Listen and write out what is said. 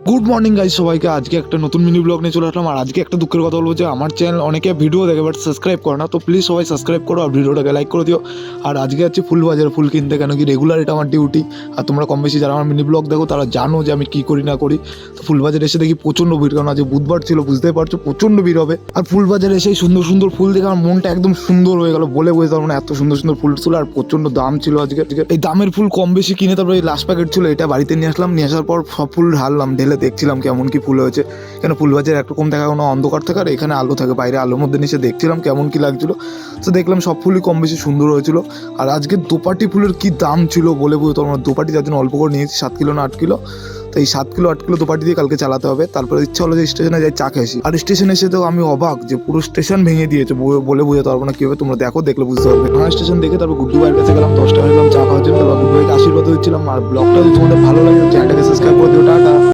Good morning guys সবাইকে। আজকে একটা নতুন মিনি ব্লগ নিয়ে চলে আসলাম। আর আজকে একটা দুঃখের কথা বলবো যে আমার চ্যানেল অনেকে ভিডিও দেখে বাট সাবস্ক্রাইব করে না, তো প্লিজ সবাই সাবস্ক্রাইব করো আর ভিডিওটাকে লাইক করে দিও। আর আজকে যাচ্ছি ফুল বাজারে ফুল কিনতে, কেন কি রেগুলার এটা আমার ডিউটি। আর তোমরা কম বেশি যারা আমার মিনি ব্লগ দেখো তারা জানো যে আমি কী করি না করি। তো ফুল বাজারে এসে দেখি প্রচণ্ড ভিড়, কারণ আজকে বুধবার ছিল, বুঝতেই পারছো প্রচণ্ড ভিড় হবে। আর ফুল বাজারে এসে সুন্দর সুন্দর ফুল দেখে আমার মনটা একদম সুন্দর হয়ে গেল, বলে বোঝাতে পারবো না, এত সুন্দর সুন্দর ফুল ছিল। আর প্রচণ্ড দাম ছিল আজকে। এই দামের ফুল কম বেশি কিনে তারপরে এই লাস্ট প্যাকেট ছিল এটা বাড়িতে নিয়ে আসলাম। নিয়ে আসার পর সব ফুল ঢাললাম, ঢেলে দেখছিলাম কেমন কি ফুল হয়েছে। কেন ফুলবাজারে একরকম দেখা কোনো অন্ধকার থাকে আর এখানে আলো থাকে, বাইরে আলোর মধ্যে নিচে দেখছিলাম কেমন কি লাগছিল। তো দেখলাম সব ফুলই কম বেশি সুন্দর হয়েছিল। আর আজকে দোপাটি ফুলের কি দাম ছিল বলে বুঝতে পারবো না। দোপাটি যার জন্য অল্প করে নিয়েছি, 7 কিলো না 8 কিলো। তো এই 7 কিলো 8 কিলো দোপাটি দিয়ে কালকে চালাতে হবে। তারপরে ইচ্ছা হলো যে স্টেশনে যাই চা খেয়েছি। আর স্টেশনে এসে তো আমি অবাক যে পুরো স্টেশন ভেঙে দিয়েছে, বলে বোঝাতে পারবো না কীভাবে। তোমরা দেখলে বুঝতে পারবে। ভাঙা স্টেশন দেখে তারপর গুড্ডু ভাইয়ের কাছে গেলাম, 10 টাকা নিলাম চা খাওয়ার জন্য। তারপর গুড্ডু ভাইকে আশীর্বাদ দিচ্ছিলাম। আর ব্লগটা যদি তোমাদের ভালো লাগে চ্যানেলটাকে সাবস্ক্রাইব করে দিও। টাটা।